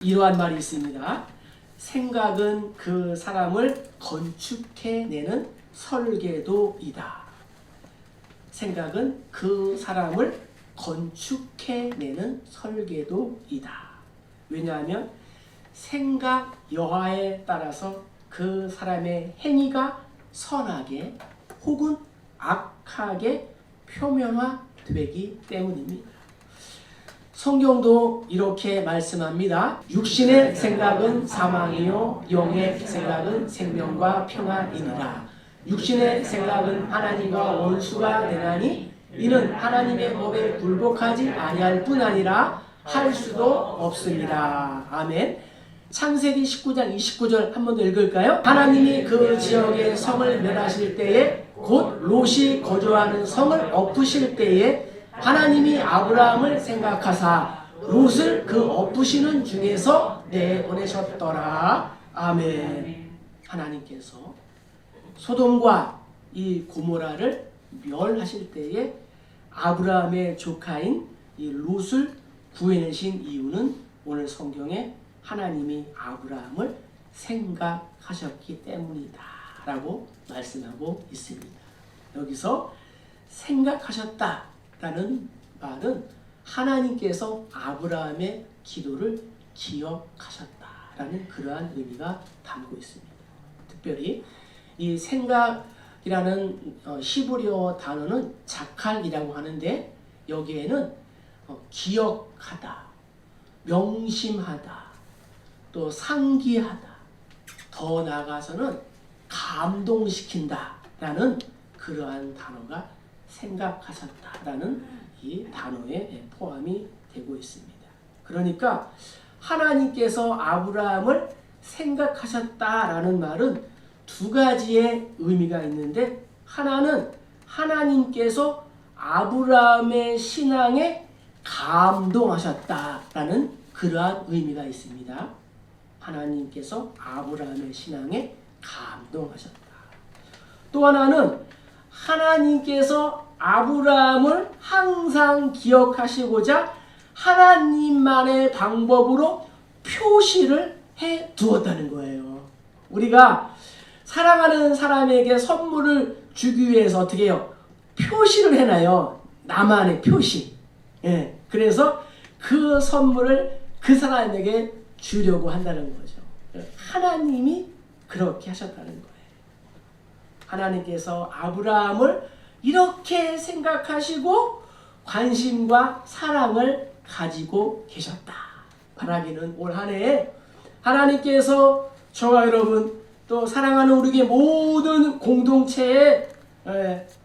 이러한 말이 있습니다. 생각은 그 사람을 건축해내는 설계도이다. 생각은 그 사람을 건축해내는 설계도이다. 왜냐하면 생각 여하에 따라서 그 사람의 행위가 선하게 혹은 악하게 표면화되기 때문입니다. 성경도 이렇게 말씀합니다. 육신의 생각은 사망이요 영의 생각은 생명과 평안이니라. 육신의 생각은 하나님과 원수가 되나니 이는 하나님의 법에 굴복하지 아니할 뿐 아니라 할 수도 없습니다. 아멘. 창세기 19장 29절 한 번 더 읽을까요? 하나님이 그 지역의 성을 멸하실 때에 곧 롯이 거주하는 성을 엎으실 때에 하나님이 아브라함을 생각하사 롯을 그 엎으시는 중에서 내보내셨더라. 아멘. 하나님께서 소돔과 이 고모라를 멸하실 때에 아브라함의 조카인 이 롯을 구해내신 이유는 오늘 성경에 하나님이 아브라함을 생각하셨기 때문이다 라고 말씀하고 있습니다. 여기서 생각하셨다 라는 말은 하나님께서 아브라함의 기도를 기억하셨다라는 그러한 의미가 담고 있습니다. 특별히 이 생각이라는 히브리어 단어는 자칼이라고 하는데 여기에는 기억하다, 명심하다, 또 상기하다, 더 나아가서는 감동시킨다라는 그러한 단어가 생각하셨다라는 이 단어에 포함이 되고 있습니다. 그러니까 하나님께서 아브라함을 생각하셨다라는 말은 두 가지의 의미가 있는데 하나는 하나님께서 아브라함의 신앙에 감동하셨다라는 그러한 의미가 있습니다. 하나님께서 아브라함의 신앙에 감동하셨다. 또 하나는 하나님께서 아브라함을 항상 기억하시고자 하나님만의 방법으로 표시를 해 두었다는 거예요. 우리가 사랑하는 사람에게 선물을 주기 위해서 어떻게 해요? 표시를 해놔요. 나만의 표시. 예. 그래서 그 선물을 그 사람에게 주려고 한다는 거죠. 하나님이 그렇게 하셨다는 거예요. 하나님께서 아브라함을 이렇게 생각하시고 관심과 사랑을 가지고 계셨다. 바라기는 올 한 해에 하나님께서 저와 여러분 또 사랑하는 우리의 모든 공동체에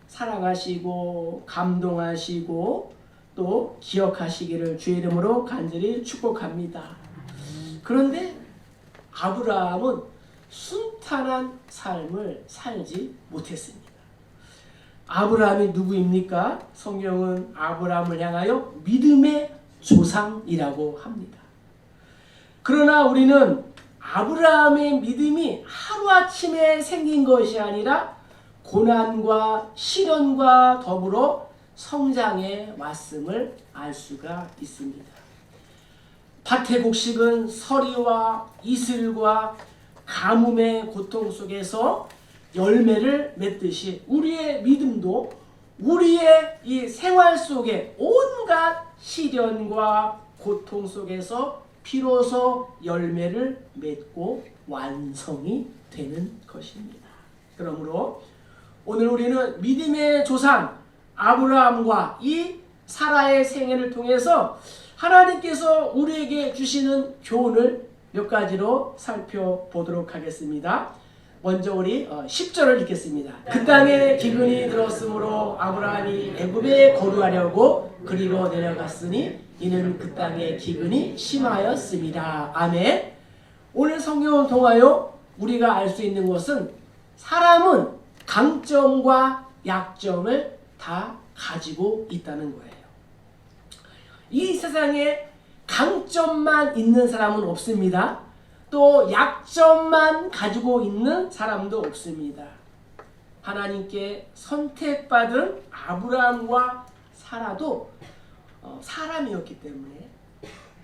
사랑하시고 감동하시고 또 기억하시기를 주의 이름으로 간절히 축복합니다. 그런데 아브라함은 순탄한 삶을 살지 못했습니다. 아브라함이 누구입니까? 성경은 아브라함을 향하여 믿음의 조상이라고 합니다. 그러나 우리는 아브라함의 믿음이 하루아침에 생긴 것이 아니라 고난과 시련과 더불어 성장해 왔음을 알 수가 있습니다. 밭의 곡식은 서리와 이슬과 가뭄의 고통 속에서 열매를 맺듯이 우리의 믿음도 우리의 이 생활 속에 온갖 시련과 고통 속에서 비로소 열매를 맺고 완성이 되는 것입니다. 그러므로 오늘 우리는 믿음의 조상 아브라함과 이 사라의 생애를 통해서 하나님께서 우리에게 주시는 교훈을 몇 가지로 살펴보도록 하겠습니다. 먼저 우리 10절을 읽겠습니다. 그 땅에 기근이 들었으므로 아브라함이 애굽에 거류하려고 그리로 내려갔으니 이는 그 땅에 기근이 심하였습니다. 아멘. 오늘 성경을 통하여 우리가 알 수 있는 것은 사람은 강점과 약점을 다 가지고 있다는 거예요. 이 세상에 강점만 있는 사람은 없습니다. 또 약점만 가지고 있는 사람도 없습니다. 하나님께 선택받은 아브라함과 사라도 사람이었기 때문에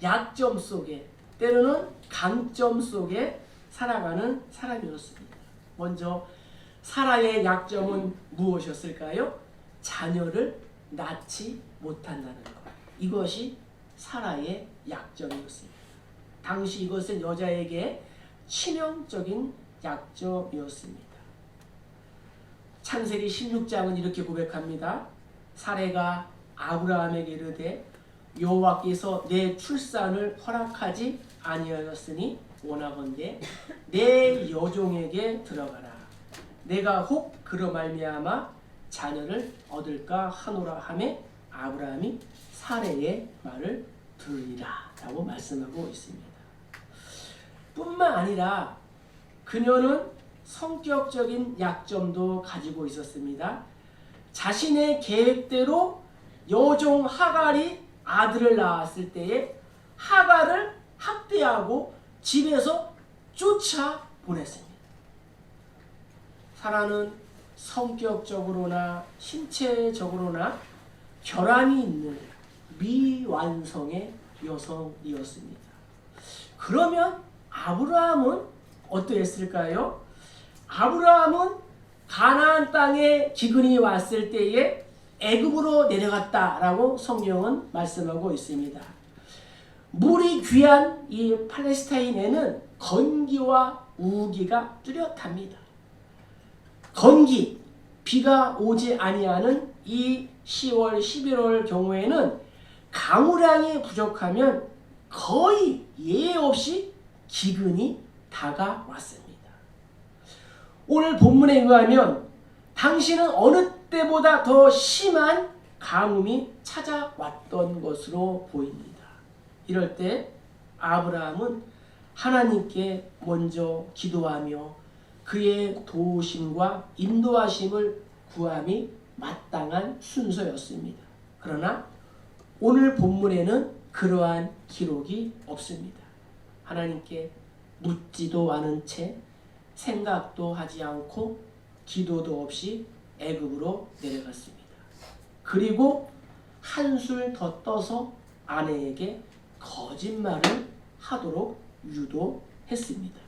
약점 속에 때로는 강점 속에 살아가는 사람이었습니다. 먼저 사라의 약점은 무엇이었을까요? 자녀를 낳지 못한다는 것. 이것이 사라의 약점이었습니다. 당시 이것은 여자에게 치명적인 약점이었습니다. 창세기 16장은 이렇게 고백합니다. 사레가 아브라함에게 이르되 여호와께서 내 출산을 허락하지 아니하였으니 원하건대 내 여종에게 들어가라. 내가 혹 그로 말미암아 자녀를 얻을까 하노라 하매 아브라함이 사레의 말을 들으리라 라고 말씀하고 있습니다. 뿐만 아니라 그녀는 성격적인 약점도 가지고 있었습니다. 자신의 계획대로 여종 하갈이 아들을 낳았을 때에 하갈을 학대하고 집에서 쫓아보냈습니다. 사라는 성격적으로나 신체적으로나 결함이 있는 미완성의 여성이었습니다. 그러면 아브라함은 어떠했을까요? 아브라함은 가나안 땅에 기근이 왔을 때에 애굽으로 내려갔다라고 성경은 말씀하고 있습니다. 물이 귀한 이 팔레스타인에는 건기와 우기가 뚜렷합니다. 건기, 비가 오지 아니하는 이 10월, 11월 경우에는 강우량이 부족하면 거의 예외 없이 기근이 다가왔습니다. 오늘 본문에 의하면 당시는 어느 때보다 더 심한 가뭄이 찾아왔던 것으로 보입니다. 이럴 때 아브라함은 하나님께 먼저 기도하며 그의 도우심과 인도하심을 구함이 마땅한 순서였습니다. 그러나 오늘 본문에는 그러한 기록이 없습니다. 하나님께 묻지도 않은 채 생각도 하지 않고 기도도 없이 애굽으로 내려갔습니다. 그리고 한술 더 떠서 아내에게 거짓말을 하도록 유도했습니다.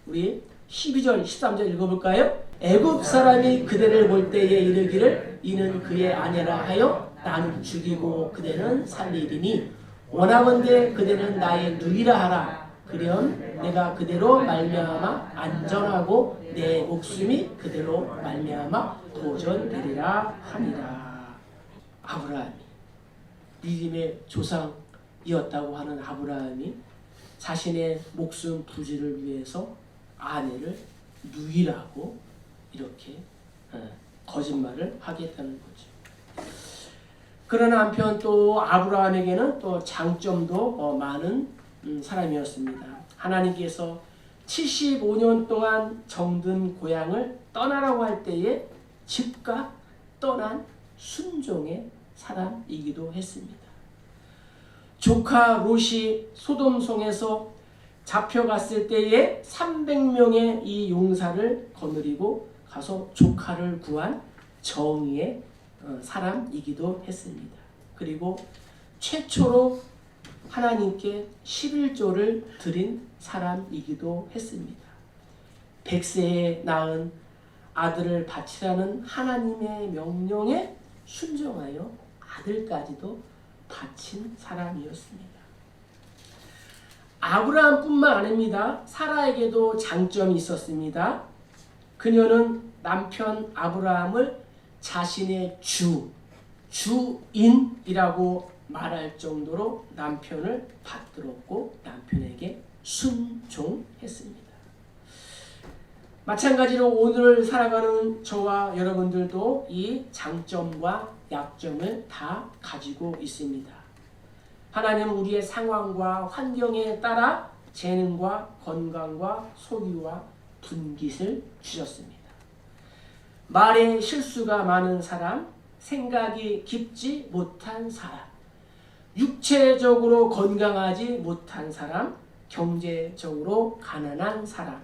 우리 12절, 13절 읽어볼까요? 애굽 사람이 그대를 볼 때에 이르기를 이는 그의 아내라 하여 나는 죽이고 그대는 살리리니 원하건대 그대는 나의 누이라 하라. 그련 내가 그대로 말미암아 안전하고 내 목숨이 그대로 말미암아 도전되리라 하니라. 아브라함이 믿음의 조상이었다고 하는 아브라함이 자신의 목숨 부지를 위해서 아내를 누이라고 이렇게 거짓말을 하겠다는 거죠. 그러나 한편 또 아브라함에게는 또 장점도 많은 사람이었습니다. 하나님께서 75년 동안 정든 고향을 떠나라고 할 때에 즉각 떠난 순종의 사람이기도 했습니다. 조카 롯이 소돔성에서 잡혀갔을 때에 300명의 이 용사를 거느리고 가서 조카를 구한 정의의 사람이기도 했습니다. 그리고 최초로 하나님께 11조를 드린 사람이기도 했습니다. 100세에 낳은 아들을 바치라는 하나님의 명령에 순종하여 아들까지도 바친 사람이었습니다. 아브라함뿐만 아닙니다. 사라에게도 장점이 있었습니다. 그녀는 남편 아브라함을 자신의 주인이라고 말할 정도로 남편을 받들었고 남편에게 순종했습니다. 마찬가지로 오늘 살아가는 저와 여러분들도 이 장점과 약점을 다 가지고 있습니다. 하나님은 우리의 상황과 환경에 따라 재능과 건강과 소유와 분깃을 주셨습니다. 말에 실수가 많은 사람, 생각이 깊지 못한 사람, 육체적으로 건강하지 못한 사람, 경제적으로 가난한 사람,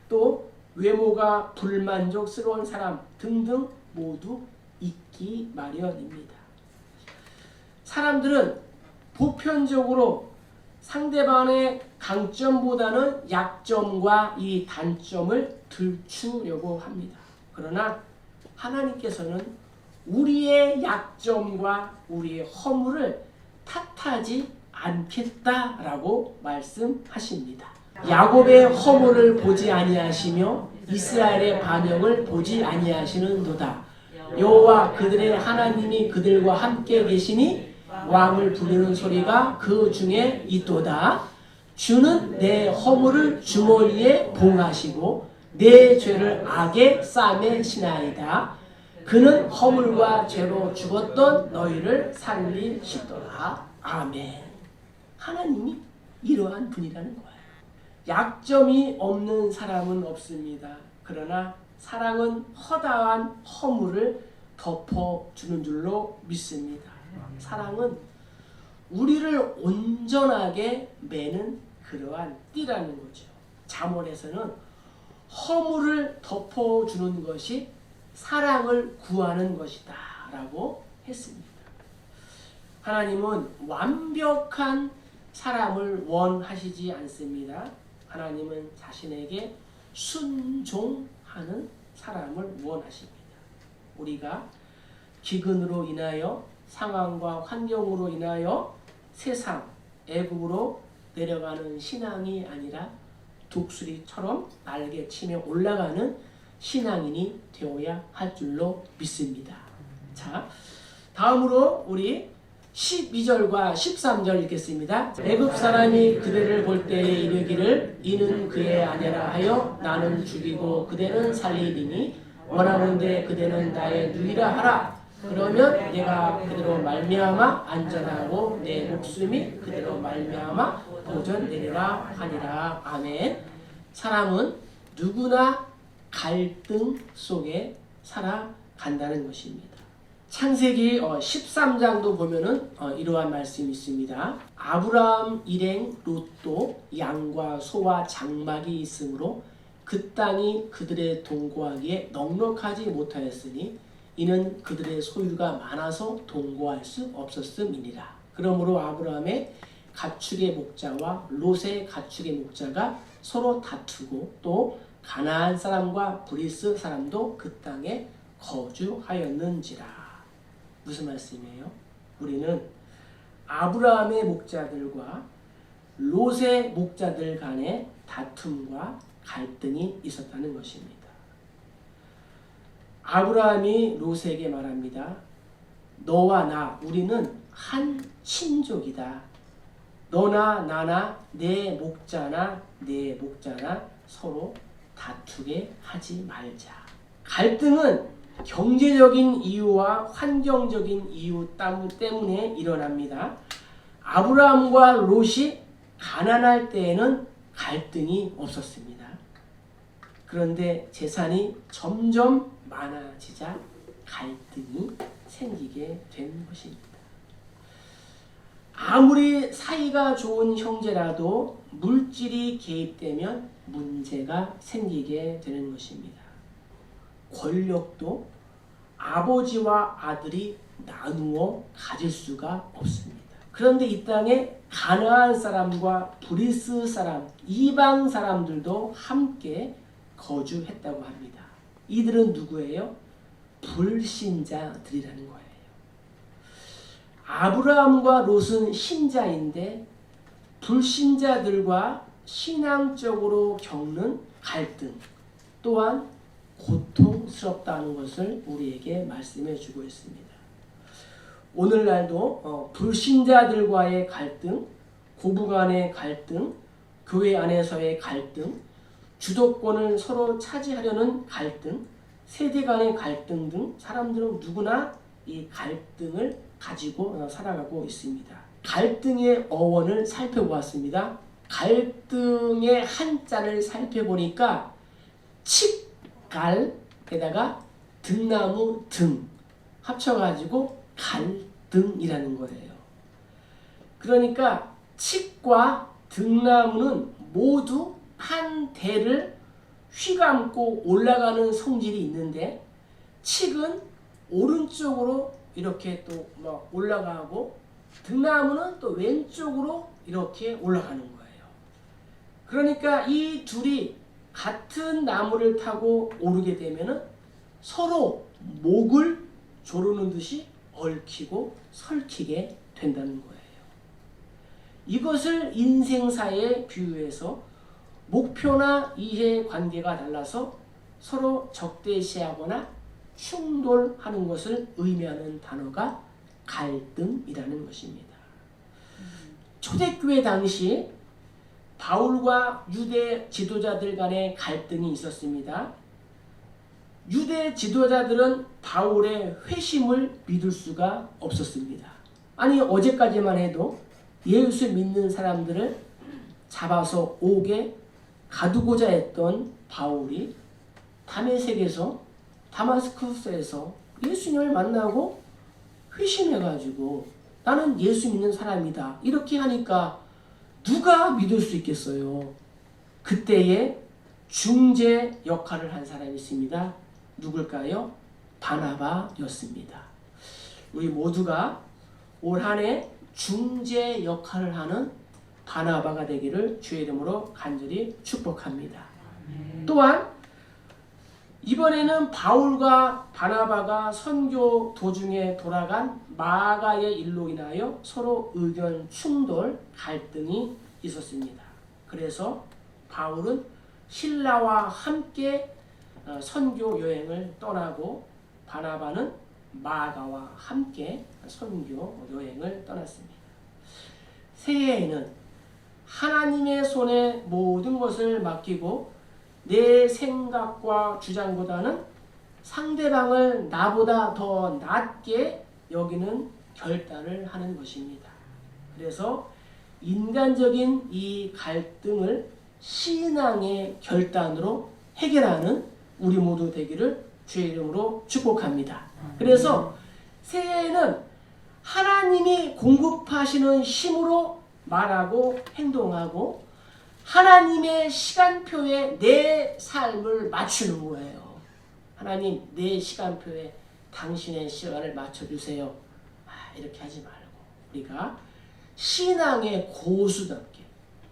또 외모가 불만족스러운 사람 등등 모두 있기 마련입니다. 사람들은 보편적으로 상대방의 강점보다는 약점과 이 단점을 들추려고 합니다. 그러나 하나님께서는 우리의 약점과 우리의 허물을 탓하지 않겠다라고 말씀하십니다. 야곱의 허물을 보지 아니하시며 이스라엘의 반역을 보지 아니하시는도다. 여호와 그들의 하나님이 그들과 함께 계시니 왕을 부르는 소리가 그 중에 있도다. 주는 내 허물을 주머니에 봉하시고 내 죄를 악의 쌈에 지나이다. 그는 허물과 죄로 죽었던 너희를 살리시더라. 아멘. 하나님이 이러한 분이라는 거예요. 약점이 없는 사람은 없습니다. 그러나 사랑은 허다한 허물을 덮어주는 줄로 믿습니다. 사랑은 우리를 온전하게 매는 그러한 띠라는 거죠. 잠언에서는 허물을 덮어주는 것이 사랑을 구하는 것이다 라고 했습니다. 하나님은 완벽한 사람을 원하시지 않습니다. 하나님은 자신에게 순종하는 사람을 원하십니다. 우리가 기근으로 인하여 상황과 환경으로 인하여 세상, 애국으로 내려가는 신앙이 아니라 독수리처럼 날개치며 올라가는 신앙인이 되어야 할 줄로 믿습니다. 자, 다음으로 우리 12절과 13절 읽겠습니다. 애굽 사람이 그대를 볼 때에 이르기를 이는 그의 아내라 하여 나는 죽이고 그대는 살리리니 원하건대 그대는 나의 누이라 하라. 그러면 내가 그대로 말미암아 안전하고 내 목숨이 그대로 말미암아 보전되리라 하니라. 아멘. 사람은 누구나 갈등 속에 살아간다는 것입니다. 창세기 13장도 보면은 이러한 말씀이 있습니다. 아브라함 일행 롯도 양과 소와 장막이 있으므로 그 땅이 그들의 동거하기에 넉넉하지 못하였으니 이는 그들의 소유가 많아서 동거할 수 없었음이니라. 그러므로 아브라함의 가축의 목자와 롯의 가축의 목자가 서로 다투고 또 가나안 사람과 브리스 사람도 그 땅에 거주하였는지라. 무슨 말씀이에요? 우리는 아브라함의 목자들과 롯의 목자들 간의 다툼과 갈등이 있었다는 것입니다. 아브라함이 롯에게 말합니다. 너와 나, 우리는 한 친족이다. 너나 나나 내 목자나 내 목자나 서로 다투게 하지 말자. 갈등은 경제적인 이유와 환경적인 이유 때문에 일어납니다. 아브라함과 롯이 가난할 때에는 갈등이 없었습니다. 그런데 재산이 점점 많아지자 갈등이 생기게 된 것입니다. 아무리 사이가 좋은 형제라도 물질이 개입되면 문제가 생기게 되는 것입니다. 권력도 아버지와 아들이 나누어 가질 수가 없습니다. 그런데 이 땅에 가나안 사람과 브리스 사람, 이방 사람들도 함께 거주했다고 합니다. 이들은 누구예요? 불신자들이라는 거예요. 아브라함과 롯은 신자인데 불신자들과 신앙적으로 겪는 갈등 또한 고통스럽다는 것을 우리에게 말씀해 주고 있습니다. 오늘날도 불신자들과의 갈등, 고부간의 갈등, 교회 안에서의 갈등, 주도권을 서로 차지하려는 갈등, 세대 간의 갈등 등 사람들은 누구나 이 갈등을 가지고 살아가고 있습니다. 갈등의 어원을 살펴보았습니다. 갈등의 한자를 살펴보니까 칡갈에다가 등나무 등 합쳐가지고 갈등이라는 거예요. 그러니까 칡과 등나무는 모두 한 대를 휘감고 올라가는 성질이 있는데 칡은 오른쪽으로 이렇게 또 올라가고 등나무는 또 왼쪽으로 이렇게 올라가는 거예요. 그러니까 이 둘이 같은 나무를 타고 오르게 되면은 서로 목을 조르는 듯이 얽히고 설키게 된다는 거예요. 이것을 인생사에 비유해서 목표나 이해관계가 달라서 서로 적대시하거나 충돌하는 것을 의미하는 단어가 갈등이라는 것입니다. 초대교회 당시 바울과 유대 지도자들 간의 갈등이 있었습니다. 유대 지도자들은 바울의 회심을 믿을 수가 없었습니다. 아니 어제까지만 해도 예수 믿는 사람들을 잡아서 옥에 가두고자 했던 바울이 다메섹에서 다마스커스에서 예수님을 만나고 회심해가지고 나는 예수 믿는 사람이다 이렇게 하니까 누가 믿을 수 있겠어요? 그때에 중재 역할을 한 사람이 있습니다. 누굴까요? 바나바였습니다. 우리 모두가 올 한 해 중재 역할을 하는 바나바가 되기를 주의 이름으로 간절히 축복합니다. 또한 이번에는 바울과 바나바가 선교 도중에 돌아간 마가의 일로 인하여 서로 의견 충돌, 갈등이 있었습니다. 그래서 바울은 신라와 함께 선교 여행을 떠나고 바나바는 마가와 함께 선교 여행을 떠났습니다. 새해에는 하나님의 손에 모든 것을 맡기고 내 생각과 주장보다는 상대방을 나보다 더 낮게 여기는 결단을 하는 것입니다. 그래서 인간적인 이 갈등을 신앙의 결단으로 해결하는 우리 모두 되기를 주의 이름으로 축복합니다. 그래서 새해에는 하나님이 공급하시는 힘으로 말하고 행동하고 하나님의 시간표에 내 삶을 맞추는 거예요. 하나님 내 시간표에 당신의 시간을 맞춰주세요. 이렇게 하지 말고 우리가 신앙의 고수답게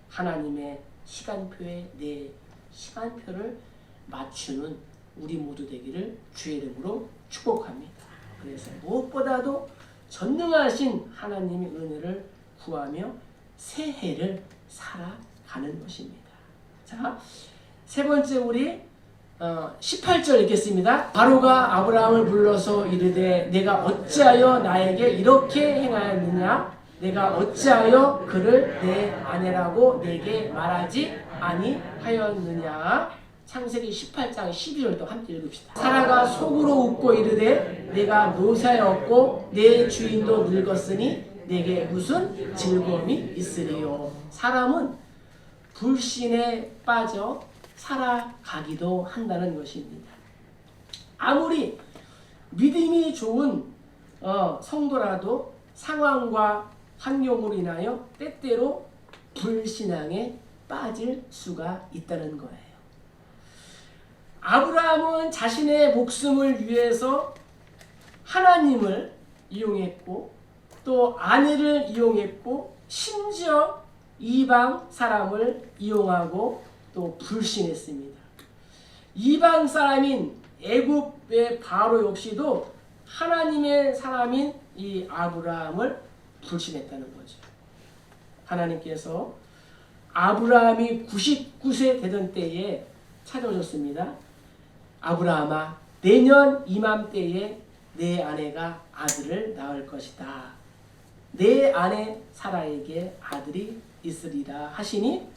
하나님의 시간표에 내 시간표를 맞추는 우리 모두 되기를 주의 이름으로 축복합니다. 그래서 무엇보다도 전능하신 하나님의 은혜를 구하며 새해를 살아가는 것입니다. 자, 세 번째 우리 18절 읽겠습니다. 바로가 아브라함을 불러서 이르되 내가 어찌하여 나에게 이렇게 행하였느냐? 내가 어찌하여 그를 내 아내라고 내게 말하지 아니하였느냐? 창세기 18장 12절도 함께 읽읍시다. 사라가 속으로 웃고 이르되 내가 노사였고 내 주인도 늙었으니 내게 무슨 즐거움이 있으리요. 사람은 불신에 빠져 살아가기도 한다는 것입니다. 아무리 믿음이 좋은 성도라도 상황과 환경으로 인하여 때때로 불신앙에 빠질 수가 있다는 거예요. 아브라함은 자신의 목숨을 위해서 하나님을 이용했고 또 아내를 이용했고 심지어 이방 사람을 이용하고 또 불신했습니다. 이방 사람인 애굽의 바로 역시도 하나님의 사람인 이 아브라함을 불신했다는 거죠. 하나님께서 아브라함이 99세 되던 때에 찾아오셨습니다. 아브라함아, 내년 이맘때에 내 아내가 아들을 낳을 것이다. 내 아내 사라에게 아들이 있으리라 하시니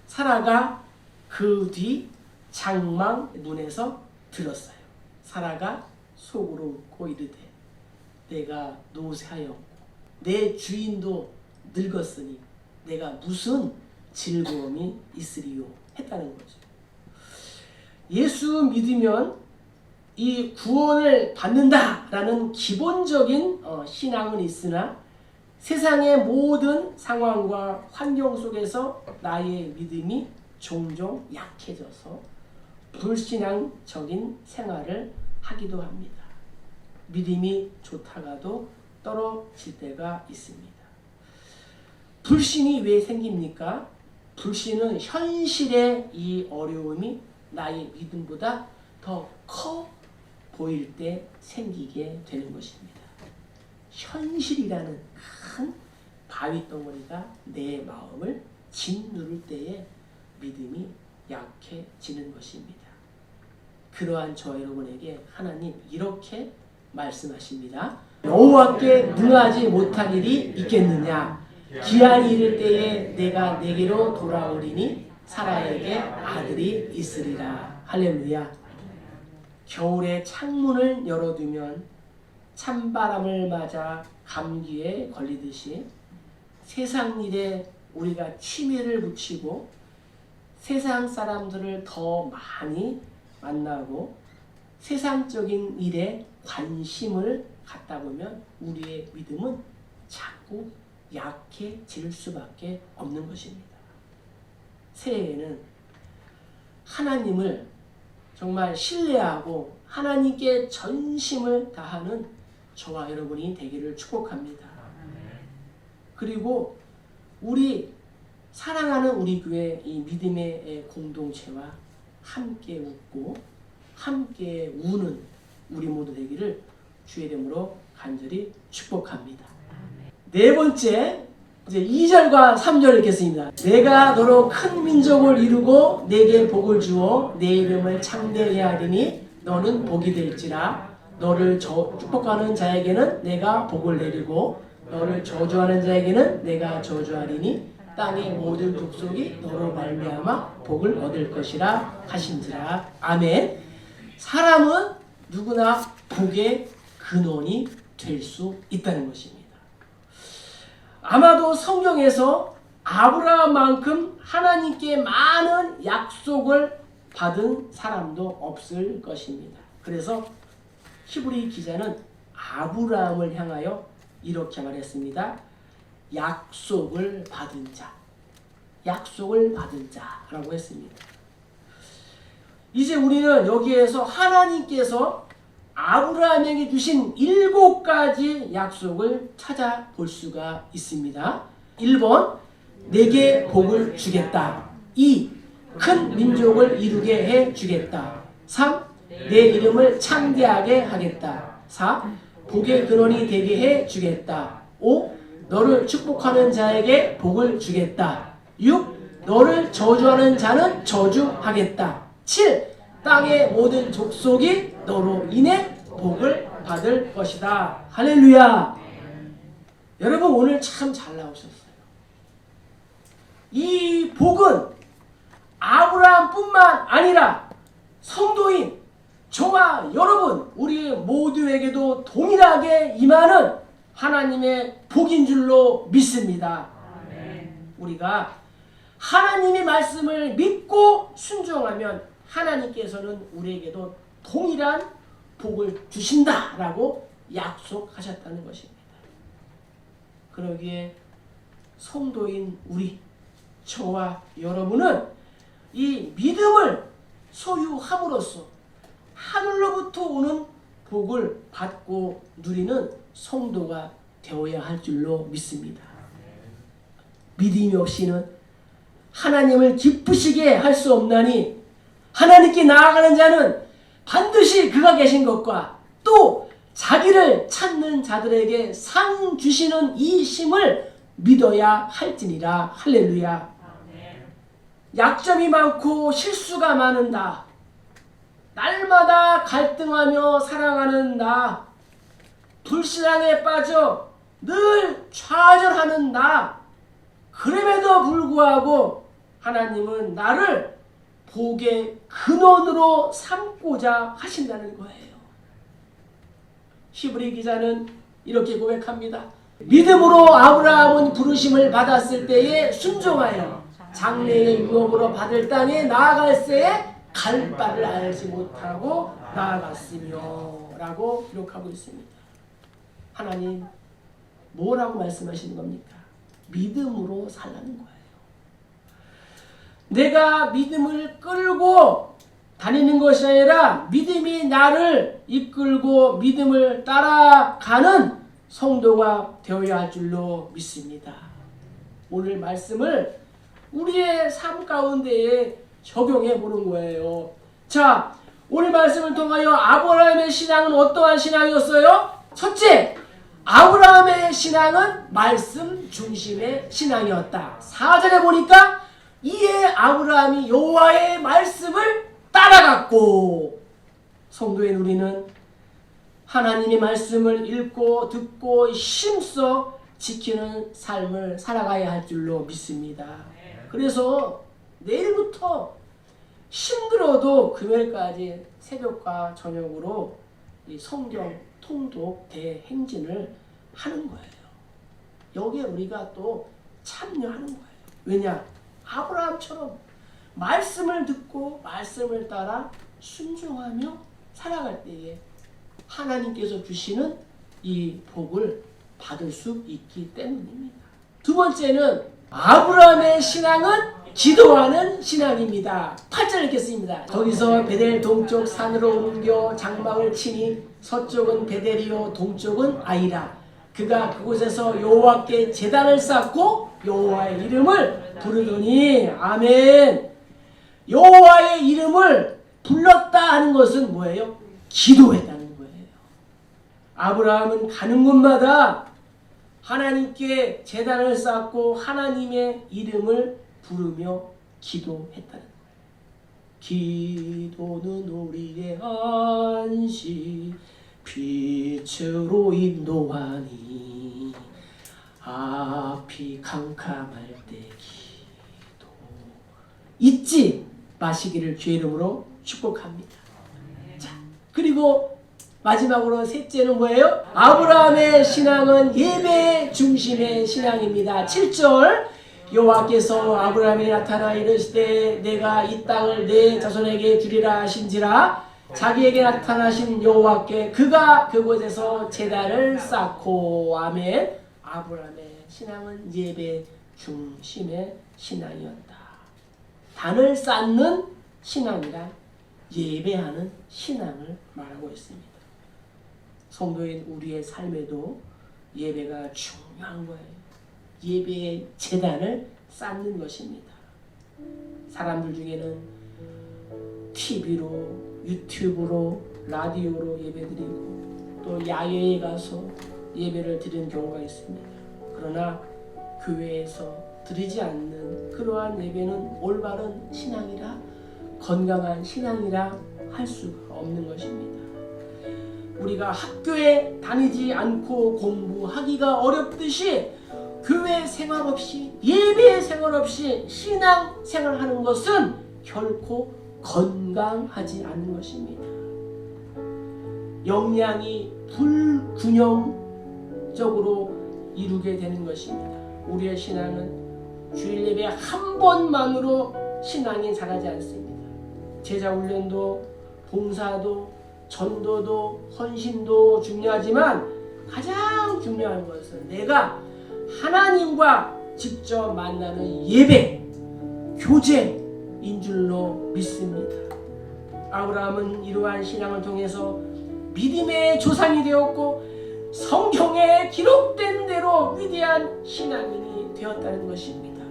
사라가 그 뒤 장막 문에서 들었어요. 사라가 속으로 웃고 이르되 내가 노쇠하였고 내 주인도 늙었으니 내가 무슨 즐거움이 있으리요 했다는 거죠. 예수 믿으면 이 구원을 받는다라는 기본적인 신앙은 있으나 세상의 모든 상황과 환경 속에서 나의 믿음이 종종 약해져서 불신앙적인 생활을 하기도 합니다. 믿음이 좋다가도 떨어질 때가 있습니다. 불신이 왜 생깁니까? 불신은 현실의 이 어려움이 나의 믿음보다 더 커 보일 때 생기게 되는 것입니다. 현실이라는 큰 바위 덩어리가 내 마음을 짓누를 때에 믿음이 약해지는 것입니다. 그러한 저 여러분에게 하나님 이렇게 말씀하십니다. 여호와께 능하지 못한 일이 있겠느냐? 기한이 이를 때에 내가 내게로 돌아오리니 사라에게 아들이 있으리라. 할렐루야. 겨울에 창문을 열어두면 찬바람을 맞아 감기에 걸리듯이 세상 일에 우리가 치매를 붙이고 세상 사람들을 더 많이 만나고 세상적인 일에 관심을 갖다 보면 우리의 믿음은 자꾸 약해질 수밖에 없는 것입니다. 새해에는 하나님을 정말 신뢰하고 하나님께 전심을 다하는 저와 여러분이 되기를 축복합니다. 그리고 우리 사랑하는 우리 교회 이 믿음의 공동체와 함께 웃고 함께 우는 우리 모두 되기를 주의 이름으로 간절히 축복합니다. 네 번째 이제 2절과 3절 읽겠습니다. 내가 너로 큰 민족을 이루고 내게 복을 주어 내 이름을 창대하게 하리니 너는 복이 될지라. 너를 축복하는 자에게는 내가 복을 내리고 너를 저주하는 자에게는 내가 저주하리니 땅의 모든 족속이 너로 말미암아 복을 얻을 것이라 하신지라. 아멘. 사람은 누구나 복의 근원이 될 수 있다는 것입니다. 아마도 성경에서 아브라함만큼 하나님께 많은 약속을 받은 사람도 없을 것입니다. 그래서 히브리 기자는 아브라함을 향하여 이렇게 말했습니다. 약속을 받은 자, 약속을 받은 자라고 했습니다. 이제 우리는 여기에서 하나님께서 아브라함에게 주신 7가지 약속을 찾아볼 수가 있습니다. 1번, 내게 복을 주겠다. 2, 큰 민족을 이루게 해 주겠다. 3, 내 이름을 창대하게 하겠다. 4, 복의 근원이 되게 해 주겠다. 5, 너를 축복하는 자에게 복을 주겠다. 6, 너를 저주하는 자는 저주하겠다. 7, 땅의 모든 족속이 너로 인해 복을 받을 것이다. 할렐루야. 여러분 오늘 참 잘 나오셨어요. 이 복은 아브라함뿐만 아니라 성도인 저와 여러분 우리 모두에게도 동일하게 임하는 하나님의 복인 줄로 믿습니다. 우리가 하나님의 말씀을 믿고 순종하면 하나님께서는 우리에게도 동일한 복을 주신다라고 약속하셨다는 것입니다. 그러기에 성도인 우리, 저와 여러분은 이 믿음을 소유함으로써 하늘로부터 오는 복을 받고 누리는 성도가 되어야 할 줄로 믿습니다. 믿음이 없이는 하나님을 기쁘시게 할 수 없나니 하나님께 나아가는 자는 반드시 그가 계신 것과 또 자기를 찾는 자들에게 상 주시는 이 심을 믿어야 할지니라. 할렐루야. 약점이 많고 실수가 많은 나, 날마다 갈등하며 살아가는 나, 불신앙에 빠져 늘 좌절하는 나, 그럼에도 불구하고 하나님은 나를 복의 근원으로 삼고자 하신다는 거예요. 히브리 기자는 이렇게 고백합니다. 믿음으로 아브라함은 부르심을 받았을 때에 순종하여 장래의 유업으로 받을 땅에 나아갈새에 갈 바를 알지 못하고 나아갔으며 라고 기록하고 있습니다. 하나님 뭐라고 말씀하시는 겁니까? 믿음으로 살라는 거예요. 내가 믿음을 끌고 다니는 것이 아니라 믿음이 나를 이끌고 믿음을 따라가는 성도가 되어야 할 줄로 믿습니다. 오늘 말씀을 우리의 삶 가운데에 적용해 보는 거예요. 자, 오늘 말씀을 통하여 아브라함의 신앙은 어떠한 신앙이었어요? 첫째, 아브라함의 신앙은 말씀 중심의 신앙이었다. 4절에 보니까 이에 아브라함이 여호와의 말씀을 따라갔고, 성도인 우리는 하나님의 말씀을 읽고 듣고 힘써 지키는 삶을 살아가야 할 줄로 믿습니다. 그래서 내일부터 힘들어도 금요일까지 새벽과 저녁으로 이 성경 통독 대행진을 하는 거예요. 여기에 우리가 또 참여하는 거예요. 왜냐? 아브라함처럼 말씀을 듣고 말씀을 따라 순종하며 살아갈 때에 하나님께서 주시는 이 복을 받을 수 있기 때문입니다. 두 번째는 아브라함의 신앙은 기도하는 신앙입니다. 8절 읽겠습니다. 거기서 베델 동쪽 산으로 옮겨 장막을 치니 서쪽은 베델이요 동쪽은 아이라. 그가 그곳에서 여호와께 제단을 쌓고 여호와의 이름을 부르더니. 아멘. 여호와의 이름을 불렀다 하는 것은 뭐예요? 기도했다는 거예요. 아브라함은 가는 곳마다 하나님께 제단을 쌓고 하나님의 이름을 부르며 기도했다는 거예요. 기도는 우리의 안식 빛으로 인도하니 앞이 캄캄할 때 기도 잊지 마시기를 주의 이름으로 축복합니다. 자, 그리고 마지막으로 셋째는 뭐예요? 아브라함의 신앙은 예배 중심의 신앙입니다. 7절 여호와께서 아브라함에게 나타나 이르시되 내가 이 땅을 내 자손에게 주리라 하신지라. 자기에게 나타나신 여호와께 그가 그곳에서 제단을 쌓고. 아멘. 아브라함의 신앙은 예배 중심의 신앙이었다. 단을 쌓는 신앙이란 예배하는 신앙을 말하고 있습니다. 성도인 우리의 삶에도 예배가 중요한 거예요. 예배의 제단을 쌓는 것입니다. 사람들 중에는 TV로, 유튜브로, 라디오로 예배드리고 또 야외에 가서 예배를 드리는 경우가 있습니다. 그러나 교회에서 드리지 않는 그러한 예배는 올바른 신앙이라, 건강한 신앙이라 할 수가 없는 것입니다. 우리가 학교에 다니지 않고 공부하기가 어렵듯이 교회 생활 없이, 예배 생활 없이 신앙 생활하는 것은 결코 건강하지 않은 것입니다. 역량이 불균형적으로 이루게 되는 것입니다. 우리의 신앙은 주일 예배 한 번만으로 신앙이 자라지 않습니다. 제자훈련도, 봉사도, 전도도, 헌신도 중요하지만 가장 중요한 것은 내가 하나님과 직접 만나는 예배, 교제인 줄로 믿습니다. 아브라함은 이러한 신앙을 통해서 믿음의 조상이 되었고 성경에 기록된 대로 위대한 신앙인이 되었다는 것입니다.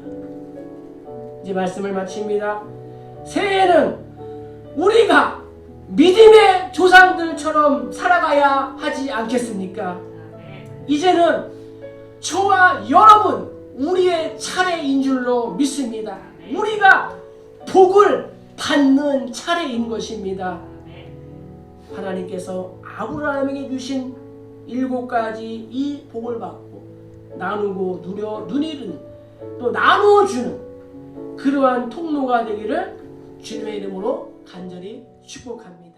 이제 말씀을 마칩니다. 새해에는 우리가 믿음의 조상들처럼 살아가야 하지 않겠습니까? 이제는 저와 여러분 우리의 차례인 줄로 믿습니다. 우리가 복을 받는 차례인 것입니다. 하나님께서 아브라함에게 주신 7가지 이 복을 받고 나누고 누려 누리는 또 나누어주는 그러한 통로가 되기를 주님의 이름으로 간절히 축복합니다.